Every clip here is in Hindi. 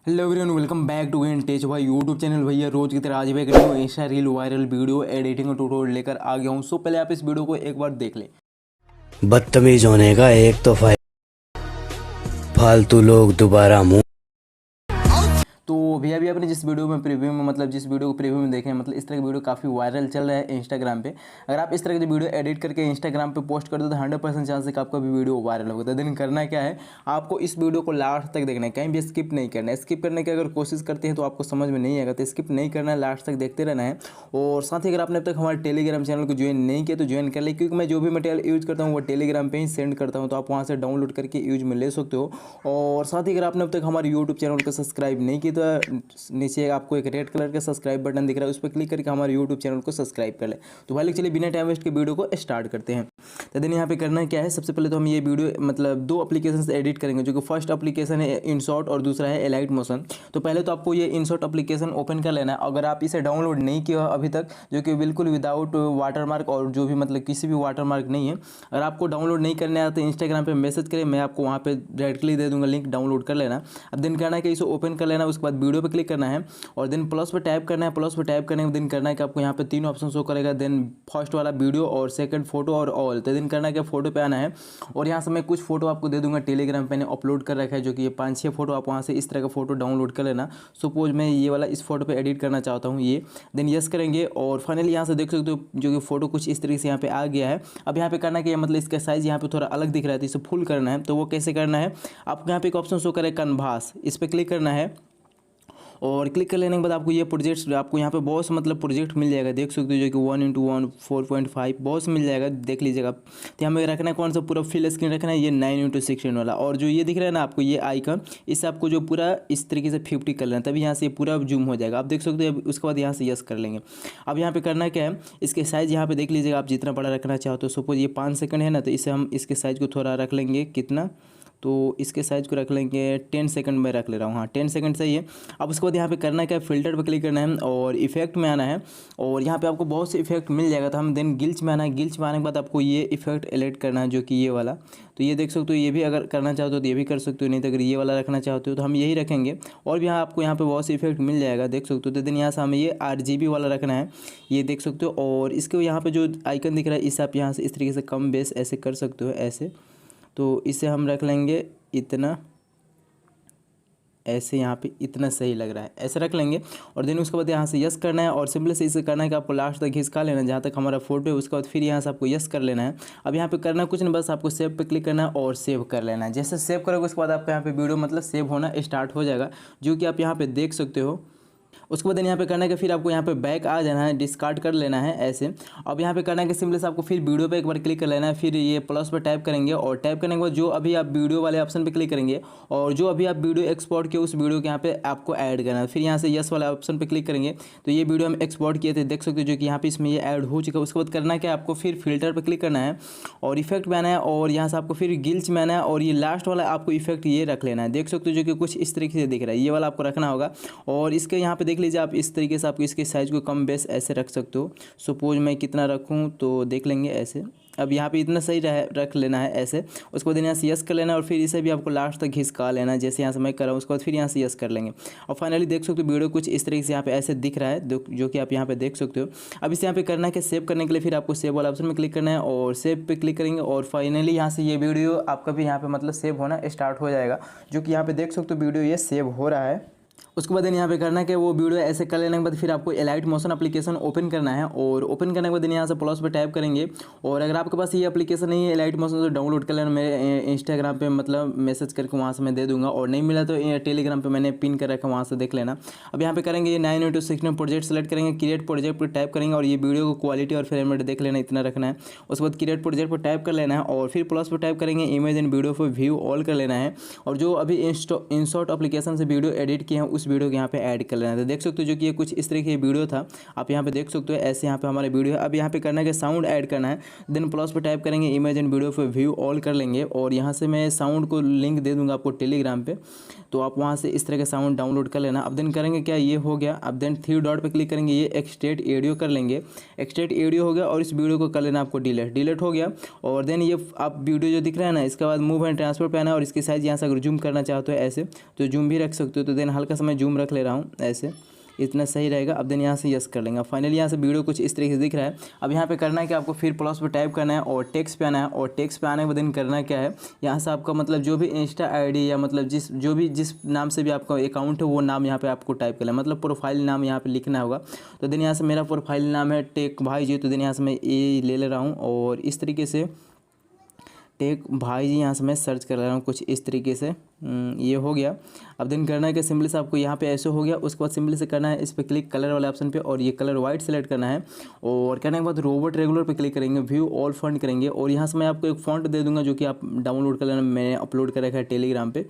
Hello everyone, welcome back to Tech Bhai YouTube channel. भैया रोज की तरह आज भी एक new Insta reel viral video editing tutorial लेकर आ गया हूँ। सो पहले आप इस वीडियो को एक बार देख लें। बदतमीज होने का एक तो फालतू लोग दोबारा मुंह। तो भैया भी आपने जिस वीडियो में प्रीव्यू में जिस वीडियो को प्रीव्यू में देखें इस तरह की वीडियो काफ़ी वायरल चल रहा है इंस्टाग्राम पे। अगर आप इस तरह की वीडियो एडिट करके इंस्टाग्राम पे पोस्ट कर दो तो 100% चांस है कि आपका भी वीडियो वायरल होगा। तो दिन करना क्या है, आपको इस वीडियो को लास्ट तक देखना है, कहीं भी स्किप नहीं करना है। स्किप करने की अगर कोशिश करते हैं तो आपको समझ में नहीं आएगा, तो स्किप नहीं करना है, लास्ट तक देखते रहना है। और साथ ही अगर आपने अब तक हमारे टेलीग्राम चैनल को ज्वाइन नहीं किया तो ज्वाइन कर ले, क्योंकि मैं जो भी मटेरियल यूज़ करता हूँ वो टेलीग्राम पे ही सेंड करता हूँ, तो आप वहाँ से डाउनलोड करके यूज में ले सकते हो। और साथ ही अगर आपने अब तक हमारे यूट्यूब चैनल को सब्सक्राइब नहीं किया तो नीचे आपको एक रेड कलर का सब्सक्राइब बटन दिख रहा है, उस पर क्लिक करके हमारे यूट्यूब चैनल को सब्सक्राइब कर ले। तो भाई चलिए बिना टाइम वेस्ट के वीडियो को स्टार्ट करते हैं। तो दिन यहाँ पे करना क्या है, सबसे पहले तो हम ये वीडियो दो एप्लीकेशन से एडिट करेंगे, जो कि फर्स्ट एप्लीकेशन है इनशॉट और दूसरा है एलाइट मोशन। तो पहले तो आपको ये इनशॉट एप्लीकेशन ओपन कर लेना है। अगर आप इसे डाउनलोड नहीं किया अभी तक, जो कि बिल्कुल विदाउट वाटरमार्क और जो भी किसी भी वाटरमार्क नहीं है, अगर आपको डाउनलोड नहीं करने आता तो इंस्टाग्राम पे मैसेज करें, मैं आपको वहाँ पे डायरेक्टली दे दूंगा लिंक, डाउनलोड कर लेना। अब दिन करना है कि इसे ओपन कर लेना, उसके बाद वीडियो पे क्लिक करना है और देन प्लस पे टाइप करना है। प्लस पे टाइप करने के दिन करना है कि आपको यहाँ पे तीन ऑप्शन शो करेगा, देन फर्स्ट वाला वीडियो और सेकंड फोटो और ऑल। तो दिन करना है कि फोटो पे आना है और यहाँ से मैं कुछ फोटो आपको दे दूंगा, टेलीग्राम पे अपलोड कर रखा है, जो कि ये 5-6 फोटो आप वहाँ से इस तरह का फोटो डाउनलोड कर लेना। सपोज मैं ये वाला इस फोटो पे एडिट करना चाहता हूँ, ये देन यस करेंगे और फाइनली यहाँ से देख सकते हो जो कि फोटो कुछ इस तरीके से यहाँ पे आ गया है। अब यहाँ पे करना कि इसका साइज यहाँ पे थोड़ा अलग दिख रहा है, तो इसे फुल करना है। तो वो कैसे करना है, आपको यहाँ पे एक ऑप्शन शो करे कन्वास, इस पर क्लिक करना है और क्लिक कर लेने के बाद आपको ये प्रोजेक्ट, आपको यहाँ पे बहुत प्रोजेक्ट मिल जाएगा, देख सकते हो, जो कि 1:1 4.5 बहुत मिल जाएगा, देख लीजिएगा। तो हमें रखना है कौन सा, पूरा फुल स्क्रीन रखना है, ये 9:16 वाला। और जो ये दिख रहा है ना आपको ये आइकन, इससे आपको जो पूरा इस तरीके से 50 कर लेना, तभी यहाँ से पूरा जूम हो जाएगा, आप देख सकते हो। उसके बाद यहाँ से यस कर लेंगे। अब यहाँ पे करना क्या है, इसके साइज़ यहाँ पे देख लीजिएगा, आप जितना बड़ा रखना चाहते हो। सपोज ये 5 सेकंड है ना, तो इसे हम इसके साइज़ को थोड़ा रख लेंगे, कितना, तो इसके साइज़ को रख लेंगे 10 सेकंड में रख ले रहा हूँ, हाँ 10 सेकंड सही है। अब उसके बाद यहाँ पे करना क्या है, फिल्टर पे क्लिक करना है और इफेक्ट में आना है और यहाँ पे आपको बहुत से इफेक्ट मिल जाएगा। तो हम देन गिल्च में आना है, गिल्च में आने के बाद आपको ये इफेक्ट एलेक्ट करना है, जो कि ये वाला। तो ये देख सकते हो, ये भी अगर करना चाहते हो तो ये भी कर सकते हो, नहीं तो अगर ये वाला रखना चाहते हो तो हम यही रखेंगे। और भी आपको यहाँ पे बहुत से इफेक्ट मिल जाएगा, देख सकते हो। तो देन यहाँ से हमें ये RGB वाला रखना है, ये देख सकते हो। और इसके यहाँ पे जो आइकन दिख रहा है, इससे आप यहाँ से इस तरीके से कम बेस ऐसे कर सकते हो, ऐसे। तो इसे हम रख लेंगे इतना, ऐसे यहाँ पे इतना सही लग रहा है, ऐसे रख लेंगे। और देन उसके बाद यहाँ से यस करना है और सिंपली से इसे करना है कि आपको लास्ट तक खिसका लेना है जहाँ तक हमारा फोटो है। उसके बाद फिर यहाँ से आपको यस कर लेना है। अब यहाँ पे करना कुछ नहीं, बस आपको सेव पे क्लिक करना है और सेव कर लेना है। जैसे सेव करोगे उसके बाद आपका यहाँ पे वीडियो सेव होना स्टार्ट हो जाएगा, जो कि आप यहाँ पे देख सकते हो। उसके बाद यहाँ पे करना है कि फिर आपको यहाँ पे बैक आ जाना है, डिस्कार्ड कर लेना है ऐसे। अब यहाँ पे करना है कि सिंपली से आपको फिर वीडियो पे एक बार क्लिक कर लेना है, फिर ये प्लस पर टाइप करेंगे और टाइप करने के बाद जो अभी आप वीडियो वाले ऑप्शन पे क्लिक करेंगे और जो अभी आप वीडियो एक्सपोर्ट किए उस वीडियो के यहाँ पे आपको ऐड करना है। फिर यहाँ से यस वाला ऑप्शन पे क्लिक करेंगे तो ये वीडियो हम एक्सपोर्ट किए थे, देख सकते हो, जो कि यहाँ पे इसमें ये ऐड हो चुका है। उसके बाद करना क्या, आपको फिर फिल्टर पर क्लिक करना है और इफेक्ट में आना है और यहाँ से आपको फिर गिल्च में आना है और ये लास्ट वाला आपको इफेक्ट ये रख लेना है, देख सकते हो, जो कि कुछ इस तरीके से दिख रहा है, ये वाला आपको रखना होगा। और इसके यहाँ पे देख लीजिए आप इस तरीके से आपको इसके साइज़ को कम बेस ऐसे रख सकते हो। सपोज मैं कितना रखूं तो देख लेंगे ऐसे। अब यहाँ पे इतना सही रख लेना है ऐसे। उसके बाद यहाँ से यस कर लेना है और फिर इसे भी आपको लास्ट तक घिसका लेना है, जैसे यहाँ से मैं कर रहा हूँ। उसके बाद फिर यहाँ से यस कर लेंगे और फाइनली देख सकते हो वीडियो कुछ इस तरीके से यहाँ पे ऐसे दिख रहा है, जो कि आप यहाँ पे देख सकते हो। अब इसे यहाँ पे करना है कि सेव करने के लिए फिर आपको सेव वाला ऑप्शन में क्लिक करना है और सेव पे क्लिक करेंगे और फाइनली यहाँ से ये वीडियो आपका भी यहाँ पे सेव होना स्टार्ट हो जाएगा, जो कि यहाँ पे देख सकते हो वीडियो ये सेव हो रहा है। उसके बाद यहाँ पे करना है कि वो वीडियो ऐसे कर लेने के बाद फिर आपको एलाइट मोशन एप्लीकेशन ओपन करना है और ओपन करने के बाद यहाँ से प्लस पे टाइप करेंगे। और अगर आपके पास ये एप्लीकेशन नहीं है एलाइट मोशन, तो डाउनलोड कर लेना, मेरे इंस्टाग्राम पे मैसेज करके वहाँ से मैं दे दूंगा, और नहीं मिला तो टेलीग्राम पे मैंने पिन कर रखा, वहाँ से देख लेना। अब यहाँ पे करेंगे ये 9:16 प्रोजेक्ट सेलेक्ट करेंगे, क्रिएट प्रोजेक्ट पर टाइप करेंगे और ये वीडियो को क्वालिटी और फ्रेम रेट देख लेना, इतना रखना है। उसके बाद क्रिएट प्रोजेक्ट पर टाइप कर लेना है और फिर प्लस पर टाइप करेंगे इमेज एंड वीडियो पर व्यू ऑल कर लेना है। और जो अभी इंशॉट एप्लीकेशन से वीडियो एडिट किए हैं उस इस वीडियो को यहाँ पे ऐड कर लेना है। तो देख सकते हो जो कि ये कुछ इस तरह की वीडियो था, आप यहाँ पे देख सकते हो ऐसे यहाँ पे हमारा वीडियो है। अब यहाँ पे करना है कि साउंड ऐड करना है, देन प्लस पे टाइप करेंगे इमेज एंड वीडियो पे व्यू ऑल कर लेंगे और यहाँ से मैं साउंड को लिंक दे दूँगा आपको टेलीग्राम पे, तो आप वहाँ से इस तरह का साउंड डाउनलोड कर लेना। अब देन करेंगे क्या, ये हो गया। अब देन थ्री डॉट पे क्लिक करेंगे, ये एक्सट्रेट ऑडियो कर लेंगे, एक्सट्रेट ऑडियो हो गया और इस वीडियो को कर लेना आपको डिलीट हो गया। और देन ये आप वीडियो जो दिख रहा है ना, इसके बाद मूव एंड ट्रांसफर पे आना है और इसकी साइज़ यहाँ से अगर जूम करना चाहते हो ऐसे तो जूम भी रख सकते हो। तो देन हल्का सा मैं जूम रख ले रहा हूँ ऐसे, इतना सही रहेगा। अब देन यहाँ से यस कर लेंगे। फाइनली यहाँ से वीडियो कुछ इस तरीके से दिख रहा है। अब यहाँ पे करना है कि आपको फिर प्लस पे टाइप करना है और टेक्स्ट पे आना है और टेक्स्ट पे आने के बाद देन करना क्या है, यहाँ से आपका मतलब जो भी इंस्टा आईडी या मतलब जिस नाम से भी आपका अकाउंट है वो नाम यहाँ पे आपको टाइप करना है, मतलब प्रोफाइल नाम यहाँ पे लिखना होगा। तो देन यहाँ से मेरा प्रोफाइल नाम है टेक भाईजी, तो देन यहाँ से मैं ये ले ले रहा हूँ और इस तरीके से टेक भाई जी यहाँ से मैं सर्च कर रहा हूँ कुछ इस तरीके से, ये हो गया। अब देन करना है कि सिंपली से आपको यहाँ पे ऐसे हो गया, उसके बाद सिंपली से करना है इस पर क्लिक कलर वाले ऑप्शन पे और ये कलर वाइट सेलेक्ट करना है और करने के बाद रोबोट रेगुलर पे क्लिक करेंगे, व्यू ऑल फॉन्ट करेंगे और यहाँ से मैं आपको एक फॉन्ट दे दूँगा जो कि आप डाउनलोड कर लेना, मैंने अपलोड कर रखा है टेलीग्राम पे।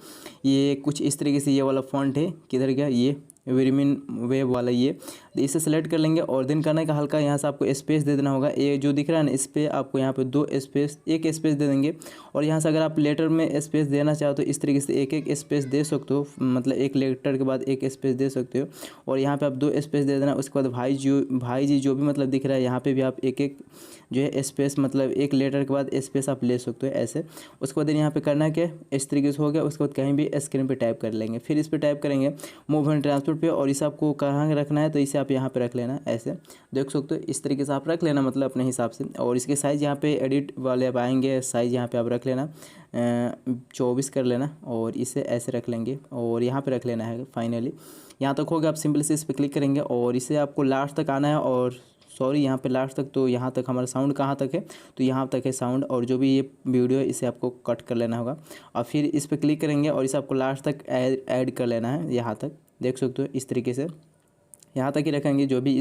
ये कुछ इस तरीके से ये वाला फॉन्ट है, किधर गया, ये विरमिन वेब वाला, ये इसे सेलेक्ट कर लेंगे और देन करना है कि हल्का यहाँ से आपको स्पेस दे देना होगा। ये जो दिख रहा है ना, इस पर आपको यहाँ पे एक स्पेस दे देंगे और यहाँ से अगर आप लेटर में स्पेस देना चाहो तो इस तरीके से एक स्पेस दे सकते हो, मतलब एक लेटर के बाद एक स्पेस दे सकते हो और यहाँ पे आप 2 स्पेस दे देना। उसके बाद भाई जी जो भी मतलब दिख रहा है यहाँ पे भी आप एक जो है स्पेस, मतलब एक लेटर के बाद स्पेस आप ले सकते हो ऐसे। उसके बाद यहाँ पे करना है कि इस तरीके से हो गया। उसके बाद कहीं भी स्क्रीन पे टाइप कर लेंगे, फिर इस पर टाइप करेंगे मूव एंड ट्रांसफर पे और इसे आपको कहाँ रखना है तो इसे आप यहाँ पे रख लेना ऐसे, देख सकते हो इस तरीके से आप रख लेना मतलब अपने हिसाब से। और इसके साइज़ यहाँ पे एडिट वाले आप आएंगे, साइज़ यहाँ पे आप रख लेना 24 कर लेना और इसे ऐसे रख लेंगे और यहाँ पे रख लेना है। फाइनली यहाँ तक हो गया। आप सिंपल से इस पर क्लिक करेंगे और इसे आपको लास्ट तक आना है और सॉरी यहाँ पे लास्ट तक, तो यहाँ तक हमारा साउंड कहाँ तक है, तो यहाँ तक है साउंड और जो भी ये वीडियो है इसे आपको कट कर लेना होगा और फिर इस पर क्लिक करेंगे और इसे आपको लास्ट तक ऐड कर लेना है। यहाँ तक देख सकते हो इस तरीके से यहाँ तक ही रखेंगे, जो भी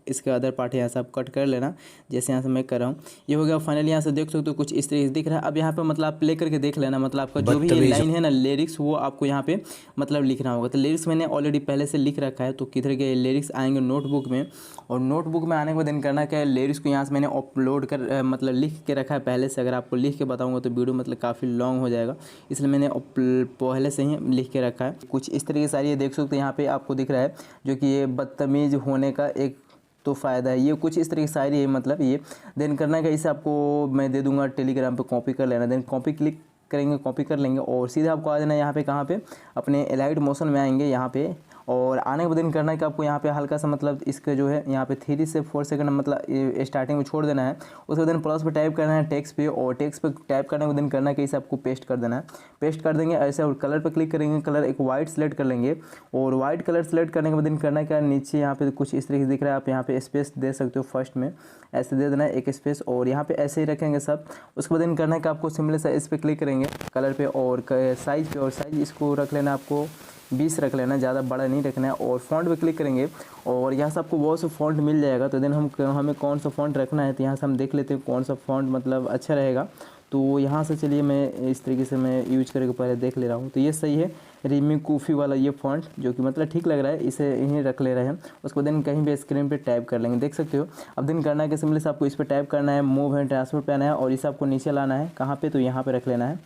इसका अदर पार्ट है यहाँ से आप कट कर लेना, जैसे यहाँ से मैं कर रहा हूँ। ये हो गया। फाइनली यहाँ से देख सकते हो कुछ इस तरीके से दिख रहा है। अब यहाँ पे मतलब आप प्ले करके देख लेना, मतलब आपका जो भी लाइन है ना लिरिक्स, वो आपको यहाँ पे मतलब लिखना होगा। तो लिरिक्स मैंने ऑलरेडी पहले से लिख रखा है, तो किधर के लिरिक्स आएंगे नोटबुक में और नोटबुक में आने के बाद दिन करना क्या है, लिरिक्स को यहाँ से मैंने अपलोड कर मतलब लिख के रखा है पहले से। अगर आपको लिख के बताऊँगा तो वीडियो मतलब काफ़ी लॉन्ग हो जाएगा, इसलिए मैंने पहले से ही लिख के रखा है। कुछ इस तरीके से ये देख सकते हो यहाँ पे आपको दिख रहा है जो कि ये बदतमीज़ होने का एक तो फ़ायदा है। ये कुछ इस तरीके से शायरी है मतलब ये। देन करना है इसे आपको मैं दे दूंगा टेलीग्राम पे, कॉपी कर लेना। देन कॉपी क्लिक करेंगे, कॉपी कर लेंगे और सीधा आपको आ जाना है यहाँ पे, कहाँ पे, अपने एलाइट मोशन में आएंगे यहाँ पे और आने के बाद दिन करना है कि आपको यहाँ पे हल्का सा मतलब इसका जो है यहाँ पे 3 से 4 सेकंड मतलब स्टार्टिंग में छोड़ देना है। उसके दिन प्लस पे टाइप करना है टेक्स्ट पे और टेक्स्ट पे टाइप करने के दिन करना है कि इसे आपको पेस्ट कर देना है। पेस्ट कर देंगे ऐसे और कलर पे क्लिक करेंगे, कलर एक वाइट सेलेक्ट कर लेंगे और वाइट कलर सेलेक्ट करने के बाद दिन करना है क्या, नीचे यहाँ पे कुछ इस तरीके से दिख रहा है, आप यहाँ पे स्पेस दे सकते हो, फर्स्ट में ऐसे दे देना है एक स्पेस और यहाँ पे ऐसे ही रखेंगे सब। उसके बाद दिन करना है कि आपको सिंपल सा इस पर क्लिक करेंगे कलर पे और साइज़ पे, और साइज़ इसको रख लेना आपको 20 रख लेना, ज़्यादा बड़ा नहीं रखना है। और फॉन्ट पे क्लिक करेंगे और यहाँ से आपको बहुत सा फॉन्ट मिल जाएगा। तो देन हमें कौन सा फॉन्ट रखना है, तो यहाँ से हम देख लेते हैं कौन सा फॉन्ट मतलब अच्छा रहेगा। तो यहाँ से चलिए मैं इस तरीके से मैं यूज करके पहले देख ले रहा हूँ। तो ये सही है, रीमी कूफी वाला ये फॉन्ट जो कि मतलब ठीक लग रहा है, इसे यहीं रख ले रहे हैं। उसको देन कहीं भी स्क्रीन पे टाइप कर लेंगे, देख सकते हो। अब दिन करना है कि सिंपली से आपको इस पर टाइप करना है, मूव एंड ट्रांसफर पे आना है और इसे आपको नीचे लाना है, कहाँ पे, तो यहाँ पे रख लेना है,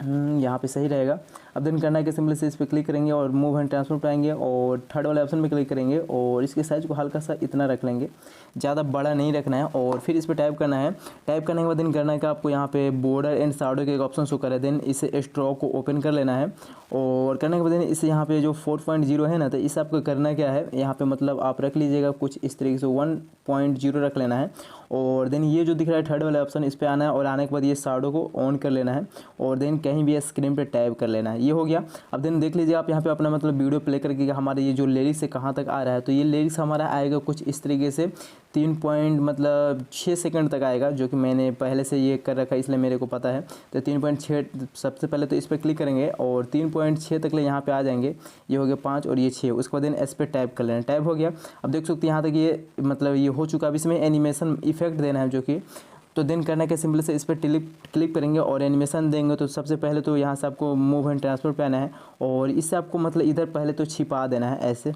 यहाँ पे सही रहेगा। अब दिन करना है कि सिंपली से इस पर क्लिक करेंगे और मूव एंड ट्रांसफर पे आएंगे और थर्ड वाले ऑप्शन पे क्लिक करेंगे और इसके साइज़ को हल्का सा इतना रख लेंगे, ज़्यादा बड़ा नहीं रखना है। और फिर इस पर टाइप करना है। टाइप करने के बाद दिन करना है कि आपको यहाँ पे बॉर्डर एंड शैडो के एक ऑप्शन शो करे, देन इसे स्ट्रोक को ओपन कर लेना है और करने के बाद इसे यहाँ पे जो 4.0 है ना, तो इसे आपको करना क्या है, यहाँ पे मतलब आप रख लीजिएगा कुछ इस तरीके से 1.0 रख लेना है। और देन ये जो दिख रहा है थर्ड वाला ऑप्शन, इस पर आना है और आने के बाद ये शैडो को ऑन कर लेना है और देन कहीं भी स्क्रीन पे टाइप कर लेना है। ये हो गया। अब देन देख लीजिए आप यहाँ पे अपना मतलब वीडियो प्ले करके हमारे ये जो लिरिक्स है कहाँ तक आ रहा है, तो ये लिरिक्स हमारा आएगा कुछ इस तरीके से 3.6 सेकंड तक आएगा, जो कि मैंने पहले से ये कर रखा है इसलिए मेरे को पता है। तो 3.6 सबसे पहले तो इस पर क्लिक करेंगे और 3.6 तक ले यहाँ पे आ जाएंगे। ये हो गया 5 और ये 6, उसके बाद देन इस पर टाइप कर लेना, टाइप हो गया। अब देख सकते हैं यहाँ तक ये मतलब ये हो चुका। अब इसमें एनिमेशन इफेक्ट देना है जो कि तो देन करना क्या, सिंपल से इस पर क्लिक करेंगे और एनिमेशन देंगे। तो सबसे पहले तो यहाँ से आपको मूव एंड ट्रांसफर पे आना है और इससे आपको मतलब इधर पहले तो छिपा देना है, ऐसे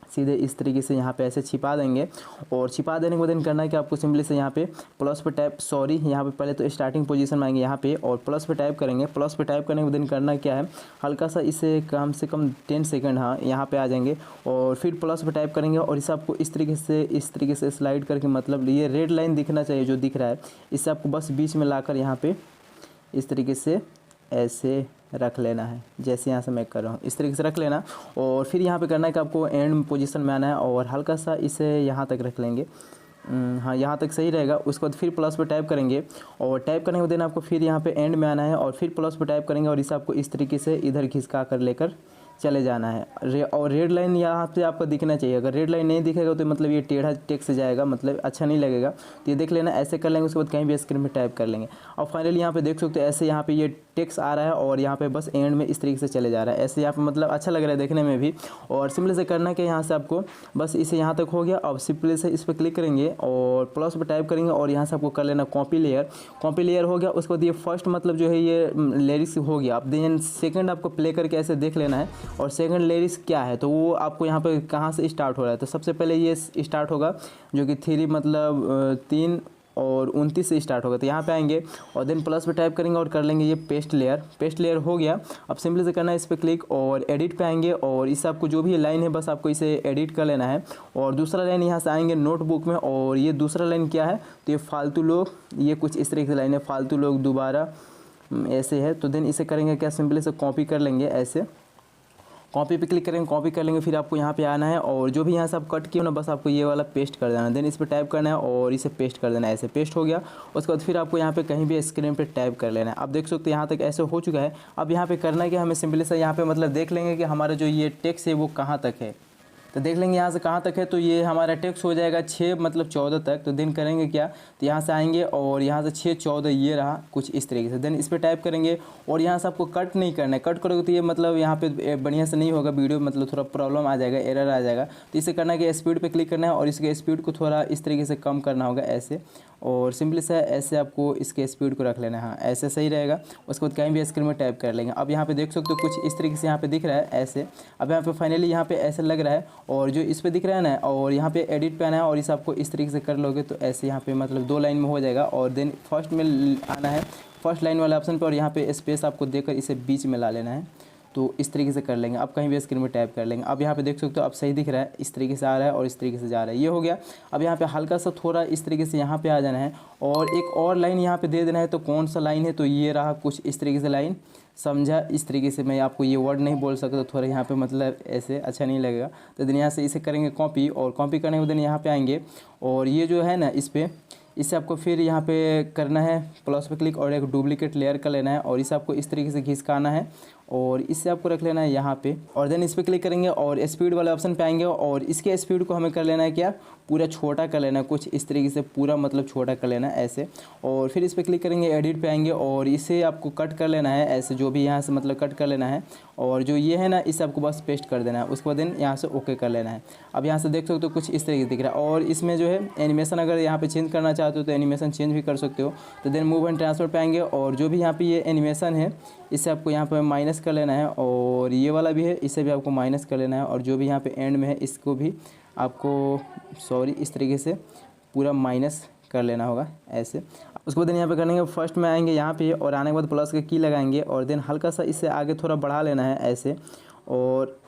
सीधे इस तरीके से यहाँ पे ऐसे छिपा देंगे। और छिपा देने के बाद देन करना है कि आपको सिंपली से यहाँ पे प्लस पे टाइप यहाँ पे पहले तो स्टार्टिंग पोजीशन में आएंगे यहाँ पे और प्लस पे टाइप करेंगे। प्लस पे टाइप करने के बाद देन करना क्या है, हल्का सा इसे कम से कम 10 सेकंड हाँ यहाँ पे आ जाएंगे और फिर प्लस पे टाइप करेंगे और इसे आपको इस तरीके से स्लाइड करके, मतलब ये रेड लाइन दिखना चाहिए जो दिख रहा है, इससे आपको बस बीच में लाकर यहाँ पे इस तरीके से ऐसे रख लेना है, जैसे यहाँ से मैं कर रहा हूँ इस तरीके से रख लेना। और फिर यहाँ पे करना है कि आपको एंड पोजीशन में आना है और हल्का सा इसे यहाँ तक रख लेंगे, हाँ यहाँ तक सही रहेगा। उसके बाद फिर प्लस पे टाइप करेंगे और टाइप करने के बाद आपको फिर यहाँ पे एंड में आना है और फिर प्लस पे टाइप करेंगे और इसे आपको इस तरीके से इधर खिसका कर लेकर चले जाना है। और रेड लाइन यहाँ पे आपको दिखना चाहिए, अगर रेड लाइन नहीं दिखेगा तो मतलब ये टेढ़ा टेक्स्ट जाएगा, मतलब अच्छा नहीं लगेगा। तो ये देख लेना, ऐसे कर लेंगे। उसके बाद कहीं भी स्क्रीन में टाइप कर लेंगे और फाइनली यहाँ पे देख सकते हो ऐसे यहाँ पे ये टेक्स्ट आ रहा है और यहाँ पे बस एंड में इस तरीके से चले जा रहा है, ऐसे यहाँ पे मतलब अच्छा लग रहा है देखने में भी। और सिंपली से करना कि यहाँ से आपको बस इसे यहाँ तक हो गया। अब सिंपली से इस पर क्लिक करेंगे और प्लस पर टाइप करेंगे और यहाँ से आपको कर लेना कॉपी लेयर हो गया। उसके बाद ये फर्स्ट मतलब जो है ये लिरिक्स हो गया। अब देन सेकंड आपको प्ले करके ऐसे देख लेना है और सेकंड लिरिक्स क्या है तो वो आपको यहाँ पे कहाँ से स्टार्ट हो रहा है। तो सबसे पहले ये स्टार्ट होगा जो कि 3 मतलब 3 और 29 से स्टार्ट होगा। तो यहाँ पे आएंगे और देन प्लस पे टाइप करेंगे और कर लेंगे ये पेस्ट लेयर हो गया। अब सिंपली से करना है इस पर क्लिक और एडिट पे आएंगे और इससे आपको जो भी लाइन है बस आपको इसे एडिट कर लेना है। और दूसरा लाइन यहाँ से आएंगे नोटबुक में और ये दूसरा लाइन क्या है तो ये फालतू लोग, ये कुछ इस तरीके से लाइन है, फालतू लोग दोबारा ऐसे है। तो देन इसे करेंगे क्या, सिंपली से कॉपी कर लेंगे, ऐसे कॉपी पे क्लिक करेंगे, कॉपी कर लेंगे। फिर आपको यहाँ पे आना है और जो भी यहाँ से आप कट किए हो ना बस आपको ये वाला पेस्ट कर देना। देन इस पर टाइप करना है और इसे पेस्ट कर देना है, ऐसे पेस्ट हो गया। उसके बाद फिर आपको यहाँ पे कहीं भी स्क्रीन पे टाइप कर लेना है। अब देख सकते हो यहाँ तक ऐसे हो चुका है। अब यहाँ पे करना है कि हमें सिंपली से यहाँ पे मतलब देख लेंगे कि हमारा जो ये टेक्स्ट है वो कहाँ तक है। तो देख लेंगे यहाँ से कहाँ तक है, तो ये हमारा टेक्स्ट हो जाएगा 6 मतलब 14 तक। तो देन करेंगे क्या, तो यहाँ से आएंगे और यहाँ से 6 14 ये रहा कुछ इस तरीके से। देन इस पर टाइप करेंगे और यहाँ से आपको कट नहीं करना है, कट करोगे तो ये मतलब यहाँ पे बढ़िया से नहीं होगा वीडियो, मतलब थोड़ा प्रॉब्लम आ जाएगा, एरर आ जाएगा। तो इसे करना है कि स्पीड पे क्लिक करना है और इसके स्पीड को थोड़ा इस तरीके से कम करना होगा ऐसे, और सिंपली से ऐसे आपको इसके स्पीड को रख लेना है, हाँ ऐसे सही रहेगा। उसके बाद कहीं भी स्क्रीन में टाइप कर लेंगे। अब यहाँ पे देख सकते हो कुछ इस तरीके से यहाँ पे दिख रहा है ऐसे। अब यहाँ पे फाइनली यहाँ पे ऐसे लग रहा है और जो इस पे दिख रहा है ना, और यहाँ पे एडिट पे आना है और इसे आपको इस तरीके से कर लोगे तो ऐसे यहाँ पे मतलब 2 लाइन में हो जाएगा। और देन फर्स्ट में आना है, फर्स्ट लाइन वाले ऑप्शन पर, और यहाँ पे स्पेस आपको देकर इसे बीच में ला लेना है। तो इस तरीके से कर लेंगे। अब कहीं भी स्क्रीन में टाइप कर लेंगे। अब यहाँ पे देख सकते हो अब सही दिख रहा है, इस तरीके से आ रहा है और इस तरीके से जा रहा है, ये हो गया। अब यहाँ पे हल्का सा थोड़ा इस तरीके से यहाँ पे आ जाना है और एक और लाइन यहाँ पे दे देना है। तो कौन सा लाइन है, तो ये रहा कुछ इस तरीके से लाइन, समझा। इस तरीके से मैं आपको ये वर्ड नहीं बोल सकता, थोड़ा यहाँ पे मतलब ऐसे अच्छा नहीं लगेगा। तो दिन यहाँ से इसे करेंगे कॉपी, और कॉपी करने के दिन यहाँ पे आएंगे और ये जो है ना इससे आपको फिर यहाँ पे करना है प्लस पे क्लिक और एक डुप्लीकेट लेयर का लेना है और इसे आपको इस तरीके से खिसकाना है और इससे आपको रख लेना है यहाँ पे। और देन इस पर क्लिक करेंगे और स्पीड वाले ऑप्शन पे आएंगे और इसके स्पीड को हमें कर लेना है क्या, पूरा छोटा कर लेना है, कुछ इस तरीके से पूरा मतलब छोटा कर लेना है ऐसे। और फिर इस पर क्लिक करेंगे, एडिट पे आएंगे और इसे आपको कट कर लेना है ऐसे, जो भी यहाँ से मतलब कट कर लेना है। और जो ये है ना इसे आपको बस पेस्ट कर देना है। उसके बाद देन यहाँ से ओके कर लेना है। अब यहाँ से देख सकते हो कुछ इस तरीके से दिख रहा है। और इसमें जो है एनिमेशन अगर यहाँ पे चेंज करना चाहते हो तो एनिमेशन चेंज भी कर सकते हो। तो देन मूव एंड ट्रांसफर पे आएंगे और जो भी यहाँ पे ये एनिमेशन है इसे आपको यहाँ पे माइनस कर लेना है, और ये वाला भी है इसे भी आपको माइनस कर लेना है, और जो भी यहाँ पे एंड में है इसको भी आपको इस तरीके से पूरा माइनस कर लेना होगा ऐसे। उसके बाद यहाँ पे करेंगे फर्स्ट में आएंगे यहाँ पे और आने के बाद प्लस का की लगाएंगे और देन हल्का सा इससे आगे थोड़ा बढ़ा लेना है ऐसे, और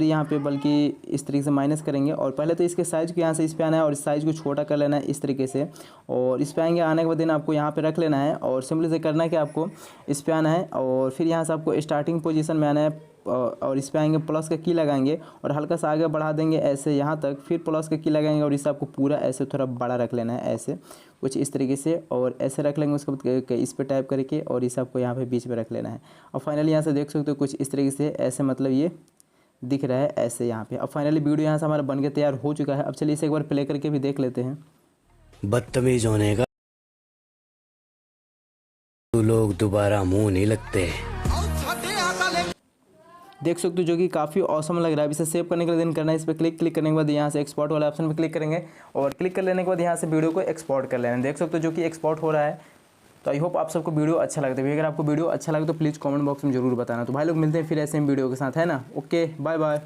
यहाँ पे बल्कि इस तरीके से माइनस करेंगे। और पहले तो इसके साइज़ को यहाँ से इस पे आना है और इस साइज़ को छोटा कर लेना है इस तरीके से, और इस पे आएंगे। आने के बाद दिन आपको यहाँ पे रख लेना है और सिंपली से करना है कि आपको इस पे आना है और फिर यहाँ से आपको स्टार्टिंग पोजीशन में आना है और इस पे आएंगे, प्लस का की लगाएंगे और हल्का सा आगे बढ़ा देंगे ऐसे यहाँ तक, फिर प्लस का की लगाएंगे और इसे आपको पूरा ऐसे थोड़ा बड़ा रख लेना है ऐसे कुछ इस तरीके से, और ऐसे रख लेंगे। उसके बाद इस पे टाइप करके और इसे आपको यहाँ पे बीच में रख लेना है। और फाइनली यहाँ से देख सकते हो कुछ इस तरीके से ऐसे मतलब ये दिख रहा है ऐसे यहाँ पे। अब फाइनली वीडियो यहाँ से हमारा बन के तैयार हो चुका है। अब चलिए इसे एक बार प्ले करके भी देख लेते हैं। बदतमीज होने का तो लोग दोबारा मुंह नहीं लगते। देख सकते हो, जो कि काफ़ी ऑसम लग रहा है। अब इसे सेव करने के लिए दिन करना है, इस पर क्लिक करने के बाद यहाँ से एक्सपोर्ट वाला ऑप्शन पर क्लिक करेंगे और क्लिक कर लेने के बाद यहाँ से वीडियो को एक्सपोर्ट कर लेना है। देख सकते हो जो कि एक्सपोर्ट हो रहा है। तो आई होप आप सबको वीडियो अच्छा लगता है। अगर आपको वीडियो अच्छा लगे तो प्लीज़ कमेंट बॉक्स में जरूर बताना। तो भाई लोग मिलते हैं फिर ऐसे वीडियो के साथ, है ना। Okay, bye bye.